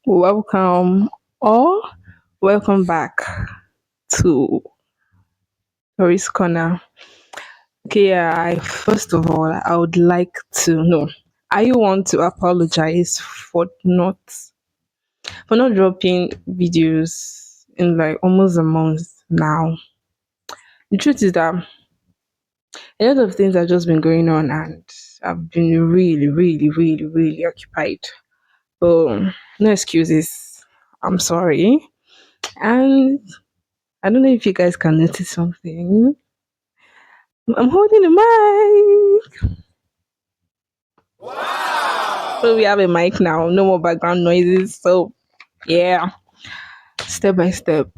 Welcome or welcome back to Tori's Corner. Okay, I first of all I would like to know, I want to apologize for not dropping videos in like almost a month now. The truth is that a lot of things have just been going on and I've been really occupied. So no excuses. I'm sorry. And I don't know if you guys can notice something. I'm holding the mic. So we have a mic now. No more background noises. So yeah, step by step,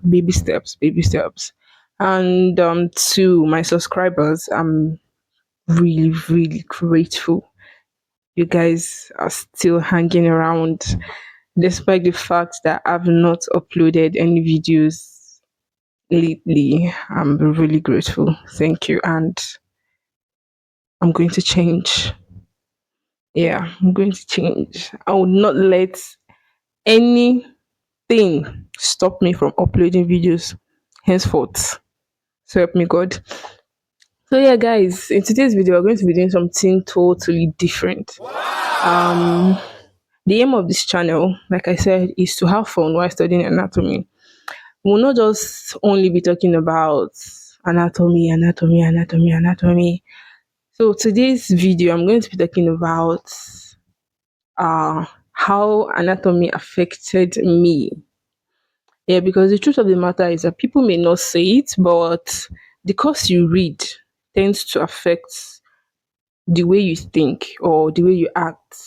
baby steps, baby steps. And to my subscribers, I'm really grateful. You guys are still hanging around, despite the fact that I've not uploaded any videos lately. I'm really grateful. Thank you, and I'm going to change. Yeah, I'm going to change. I will not let anything stop me from uploading videos henceforth. So help me God. So yeah, guys, in today's video, we're going to be doing something totally different. Um, the aim of this channel, like I said, is to have fun while studying anatomy. We'll not just only be talking about anatomy. So today's video, I'm going to be talking about how anatomy affected me. Yeah, because the truth of the matter is that people may not say it, but the course you read tends to affect the way you think or the way you act.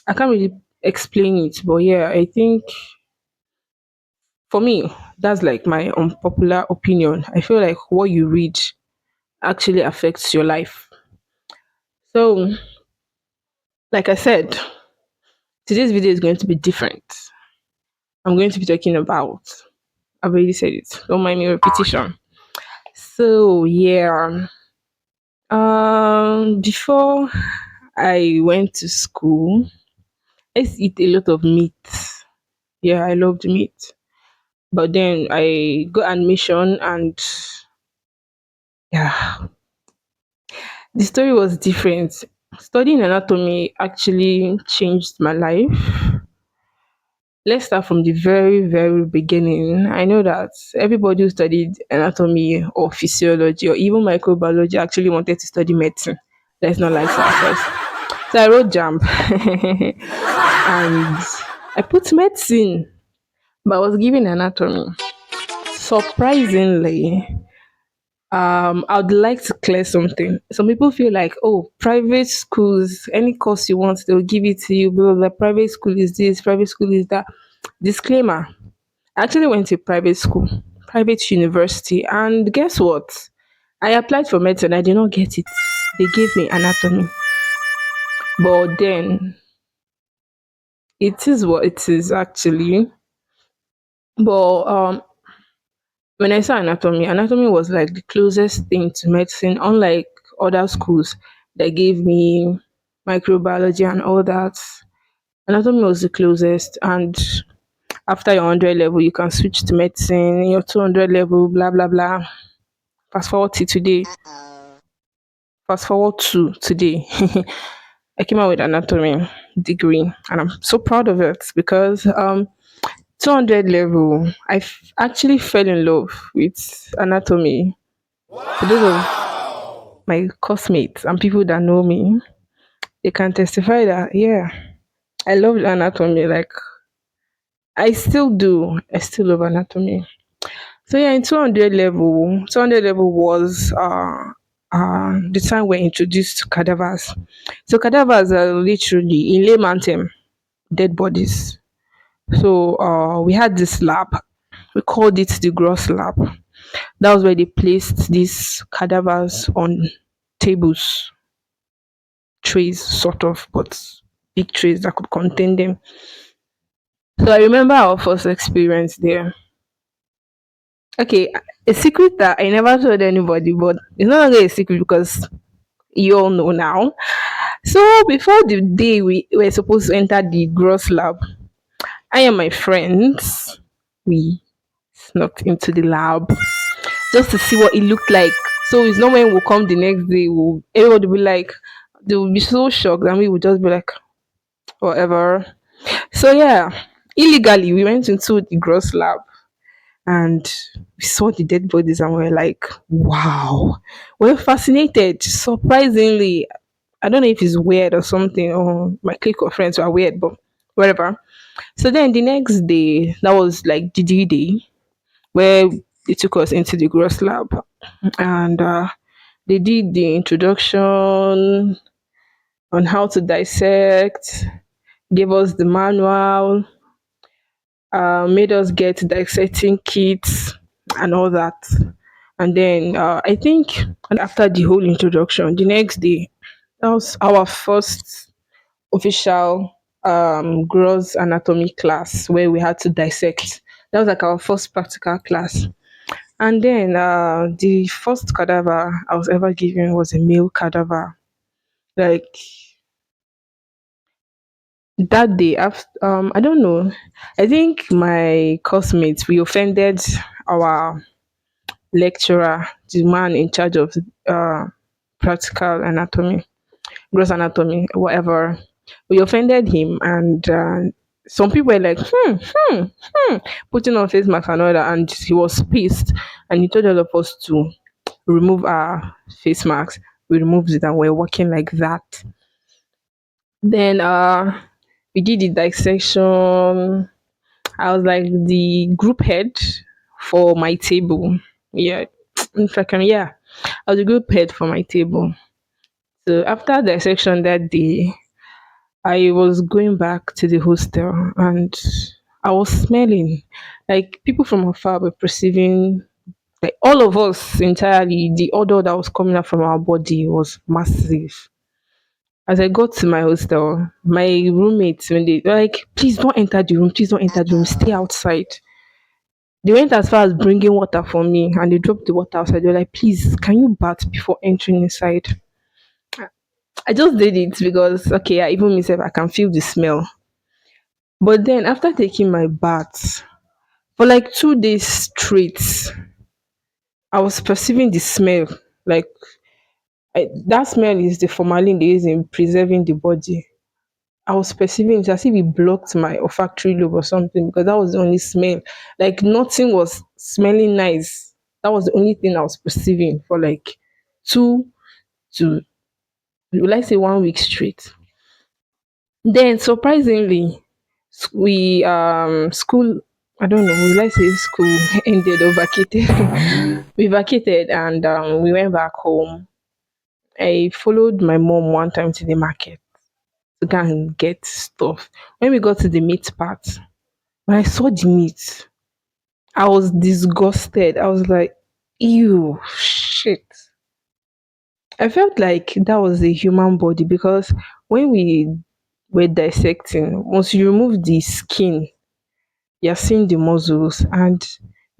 I can't really explain it, but yeah, I think for me, that's like my unpopular opinion. I feel like what you read actually affects your life. So, like I said, today's video is going to be different. I'm going to be talking about, I've already said it, don't mind me repetition. So, yeah, before I went to school, I used to eat a lot of meat. Yeah, I loved meat. But then I got admission and yeah, the story was different. Studying anatomy actually changed my life. Let's start from the very beginning. I know that everybody who studied anatomy or physiology or even microbiology actually wanted to study medicine. Let's not lie to ourselves. So I wrote jump and I put medicine, but I was given anatomy. Surprisingly, I would like to clear something. Some people feel like, oh, private schools, any course you want, they'll give it to you. Blah, blah, blah. Private school is this, private school is that. Disclaimer: I actually went to private school, private university, and guess what? I applied for medicine. I did not get it. They gave me anatomy, but then it is what it is actually. But when I saw anatomy, anatomy was like the closest thing to medicine, unlike other schools that gave me microbiology and all that. Anatomy was the closest, and after your 100 level, you can switch to medicine, your 200 level, blah, blah, blah. Fast forward to today. Fast forward to today. I came out with anatomy degree, and I'm so proud of it because 200 level, actually fell in love with anatomy. For those of my classmates and people that know me, they can testify that, yeah, I love anatomy. Like, I still do. I still love anatomy. So, yeah, in 200 level was the time we're introduced to cadavers. So, cadavers are literally, in layman term, dead bodies. So, we had this lab. We called it the gross lab. That was where they placed these cadavers on tables, trays, sort of, but big trays that could contain them. So I remember our first experience there. Okay, a secret that I never told anybody, but it's not longer a secret because you all know now. So before the day we were supposed to enter the gross lab, I and my friends, we snuck into the lab just to see what it looked like. So it's not when we'll come the next day, everybody will be like, they will be so shocked, and we will just be like, whatever. So yeah, illegally we went into the gross lab and we saw the dead bodies and we are like, wow. We're fascinated. Surprisingly, I don't know if it's weird or something, or my clique of friends are weird, but whatever. So then the next day, that was like the D day, where they took us into the gross lab and they did the introduction on how to dissect, gave us the manual, made us get dissecting kits and all that. And then I think after the whole introduction, the next day, that was our first official gross anatomy class where we had to dissect. That was like our first practical class. And then the first cadaver I was ever given was a male cadaver. Like that day, after, I don't know. I think my classmates we offended our lecturer, the man in charge of uh, practical anatomy, gross anatomy, whatever. We offended him, and some people were like, putting on face mask and all that, and he was pissed, and he told all of us to remove our face masks. We removed it, and we're working like that. Then we did the dissection. I was like the group head for my table. Yeah, if I can, yeah, I was the group head for my table. So after dissection that day, I was going back to the hostel and I was smelling like people from afar were perceiving like all of us entirely the odor that was coming out from our body was massive. As I got to my hostel, my roommates when they were like, please don't enter the room, please don't enter the room, stay outside. They went as far as bringing water for me and they dropped the water outside. They were like, please, can you bath before entering inside? I just did it because okay, I even myself I can feel the smell. But then after taking my bath for like 2 days straight, I was perceiving the smell. Like that smell is the formalin they use in preserving the body. I was perceiving it as if it blocked my olfactory lobe or something because that was the only smell. Like nothing was smelling nice. That was the only thing I was perceiving for like 2 to will I say 1 week straight. Then surprisingly, we school I don't know, will I say school ended or vacated? We vacated and we went back home. I followed my mom one time to the market to go and get stuff. When we got to the meat part, when I saw the meat, I was disgusted. I was like, ew, shit. I felt like that was a human body because when we were dissecting, once you remove the skin, you're seeing the muscles, and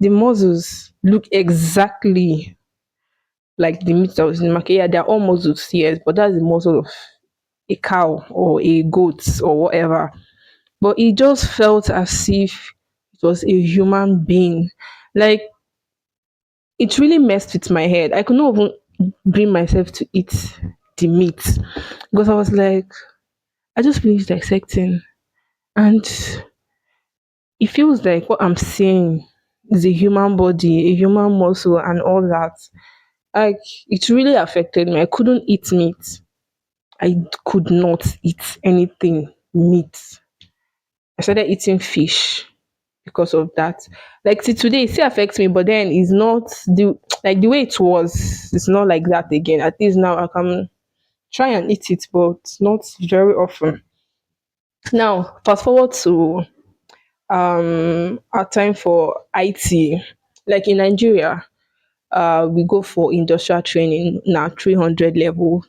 the muscles look exactly like the meat that was in the market. Yeah, they're all muscles, yes, but that's the muscle of a cow or a goat or whatever. But it just felt as if it was a human being. Like it really messed with my head. I could not even bring myself to eat the meat because I was like, I just finished dissecting and it feels like what I'm seeing is a human body, a human muscle, and all that. Like it really affected me. I couldn't eat meat. I could not eat anything meat. I started eating fish because of that. Like till today, it still affects me, but then it's not the like the way it was. It's not like that again. At least now I can try and eat it, but not very often. Now, fast forward to our time for IT. Like in Nigeria, we go for industrial training now 300 level.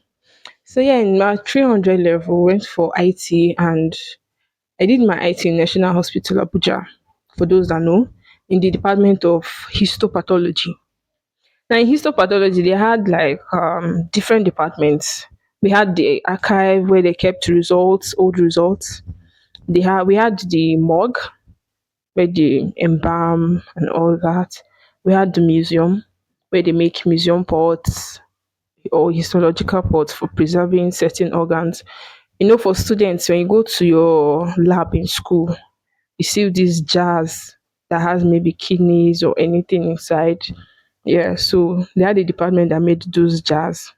So yeah, in my 300 level, went for IT and I did my IT in National Hospital Abuja. For those that know, in the department of histopathology. Now in histopathology, they had like different departments. We had the archive where they kept results, old results. We had the morgue. where they embalm and all that. We had the museum where they make museum pots or histological pots for preserving certain organs. For students, when you go to your lab in school, you see these jars that has maybe kidneys or anything inside. Yeah, so they had a department that made those jars,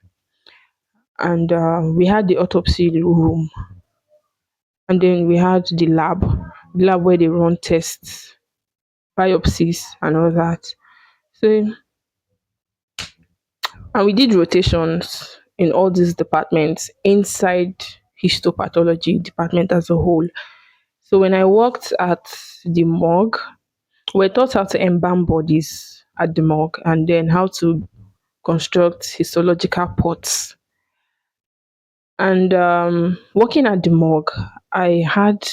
and we had the autopsy room, and then we had the lab where they run tests, biopsies, and all that. So, and we did rotations in all these departments inside histopathology department as a whole. So when I worked at the morgue, we're taught how to embalm bodies at the morgue and then how to construct histological pots. And working at the morgue, I had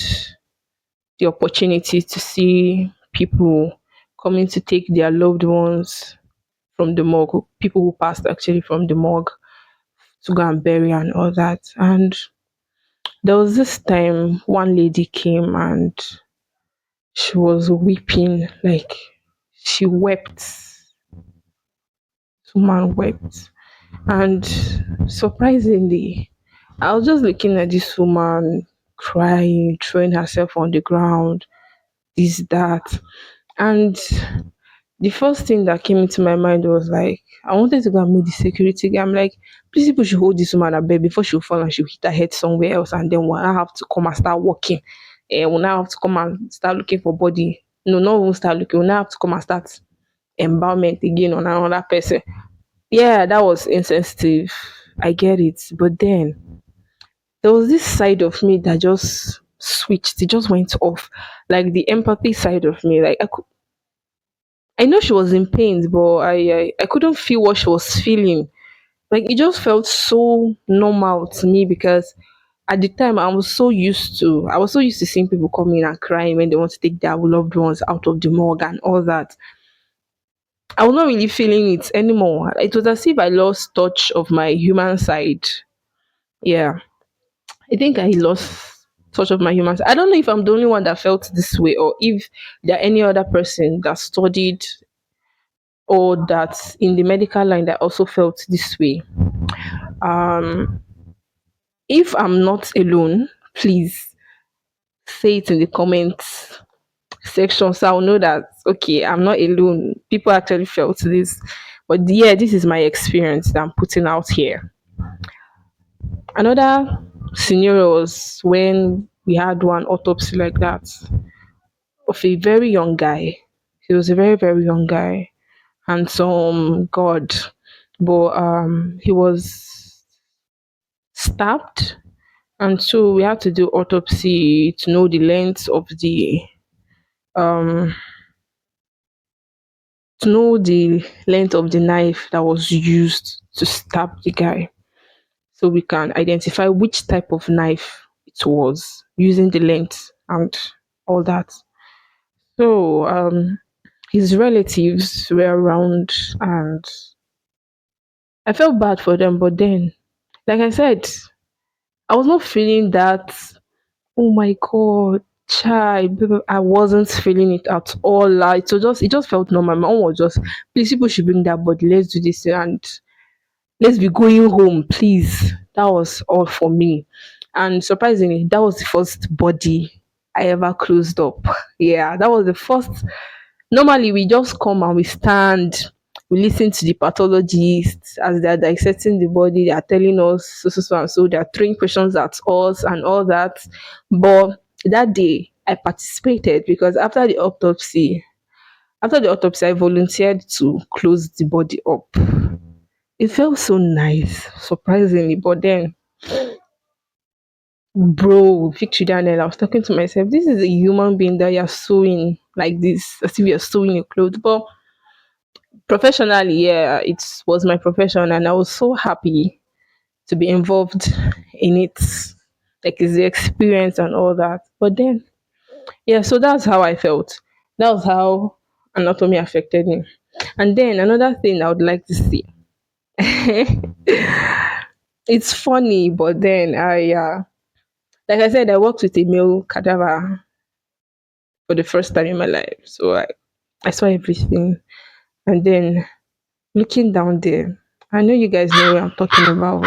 the opportunity to see people coming to take their loved ones from the morgue, people who passed actually from the morgue to go and bury and all that. And there was this time one lady came and she was weeping, like she wept. This woman wept. And surprisingly, I was just looking at this woman crying, throwing herself on the ground, this, that. And the first thing that came into my mind was like, I wanted to go and meet the security guy. I'm like, please, people should hold this woman a bed before she'll fall and she'll hit her head somewhere else. And then we'll now have to come and start walking. And we'll now have to come and start looking for body. No, not even start looking. We'll now have to come and start embalmment again on another person. Yeah, that was insensitive. I get it. But then there was this side of me that just switched. It just went off. Like the empathy side of me. Like I know she was in pain, but I couldn't feel what she was feeling. Like it just felt so normal to me because at the time I was so used to seeing people coming and crying when they want to take their loved ones out of the morgue and all that. I was not really feeling it anymore. It was as if I lost touch of my human side. Yeah. I think I lost touch of my human side. I don't know if I'm the only one that felt this way or if there are any other person that studied or that in the medical line that also felt this way. Um, if I'm not alone, please say it in the comments section so I'll know that okay, I'm not alone. People actually felt this. But yeah, this is my experience that I'm putting out here. Another scenario was when we had one autopsy like that of a very young guy. He was a very, very young guy, handsome, God, but he was stabbed, and so we had to do autopsy to know the length of the um knife that was used to stab the guy, so we can identify which type of knife it was using the length and all that. So his relatives were around and I felt bad for them, but then, like I said, I was not feeling that, oh my god, child. I wasn't feeling it at all. Like, so just it just felt normal. My own was just, please, people should bring that body. Let's do this and let's be going home, please. That was all for me. And surprisingly, that was the first body I ever closed up. Yeah, that was the first. Normally, we just come and we stand, we listen to the pathologists as they are dissecting the body, they are telling us so, so, so, and so, they are throwing questions at us and all that. But that day, I participated because after the autopsy, I volunteered to close the body up. It felt so nice, surprisingly. But then, bro, Victor Daniel, I was talking to myself, this is a human being that you're sewing like this, as if you're sewing a clothes. But professionally, yeah, it was my profession, and I was so happy to be involved in it. Like, it's the experience and all that. But then, yeah, so that's how I felt. That was how anatomy affected me. And then another thing I would like to see. It's funny, but then like I said, I worked with a male cadaver for the first time in my life. So I saw everything. And then looking down there, I know you guys know what I'm talking about.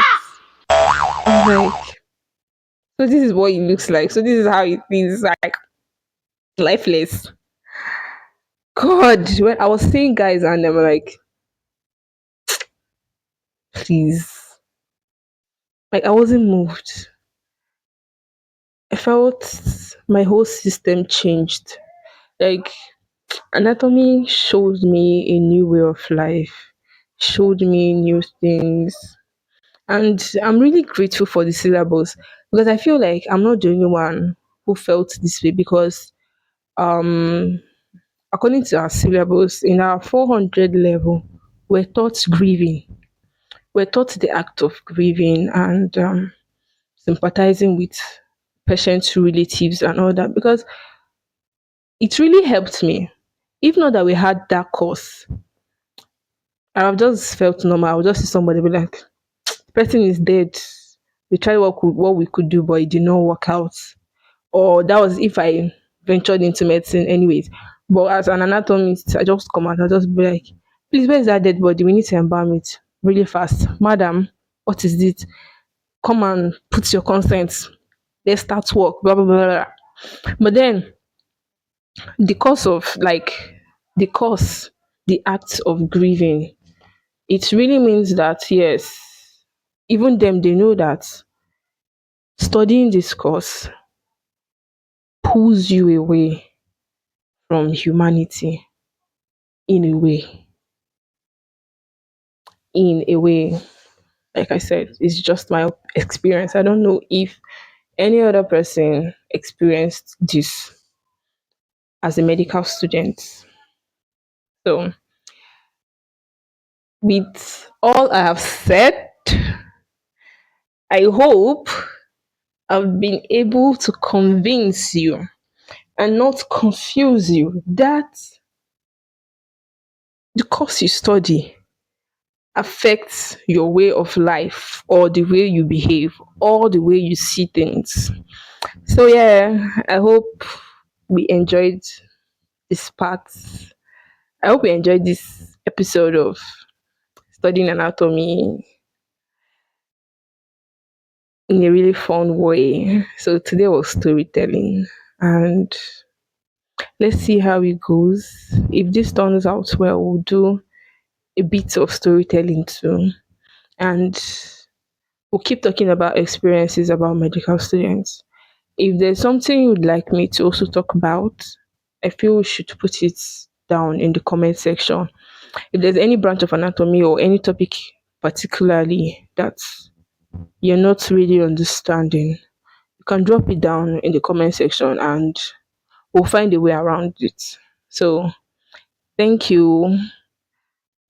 I was like, so this is what it looks like. So this is how it is, like lifeless. God, when I was seeing guys and they were like, please. Like I wasn't moved. I felt my whole system changed. Like anatomy showed me a new way of life, showed me new things. And I'm really grateful for the syllabus because I feel like I'm not the only one who felt this way because um according to our syllabus in our 400 level, we're taught grieving. We're taught the act of grieving and sympathizing with patients' relatives and all that because it really helped me. If not that we had that course, I've just felt normal. I would just see somebody be like, person is dead. We tried what we could do, but it did not work out. Or that was if I ventured into medicine anyways. But as an anatomist, I just come out, I just be like, please, where is that dead body? We need to embalm it really fast. Madam, what is it? Come and put your consent. Let's start work, blah blah blah. Blah. But then the cause of like the cause, the act of grieving, it really means that yes, even them they know that studying this course pulls you away from humanity in a way. In a way, like I said, it's just my experience. I don't know if any other person experienced this as a medical student. So, with all I have said, I hope I've been able to convince you and not confuse you that the course you study affects your way of life or the way you behave or the way you see things. So yeah, I hope we enjoyed this part. I hope we enjoyed this episode of studying anatomy in a really fun way. So today was storytelling and let's see how it goes. If this turns out well, we'll do a bit of storytelling too. And we'll keep talking about experiences about medical students. If there's something you'd like me to also talk about, I feel we should put it down in the comment section. If there's any branch of anatomy or any topic particularly that you're not really understanding, you can drop it down in the comment section and we'll find a way around it. So, thank you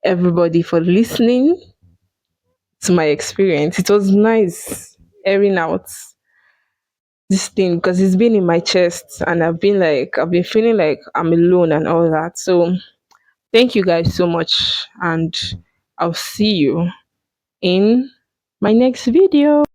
everybody for listening to my experience. It was nice airing out this thing because it's been in my chest and I've been feeling like I'm alone and all that. So thank you guys so much and I'll see you in my next video.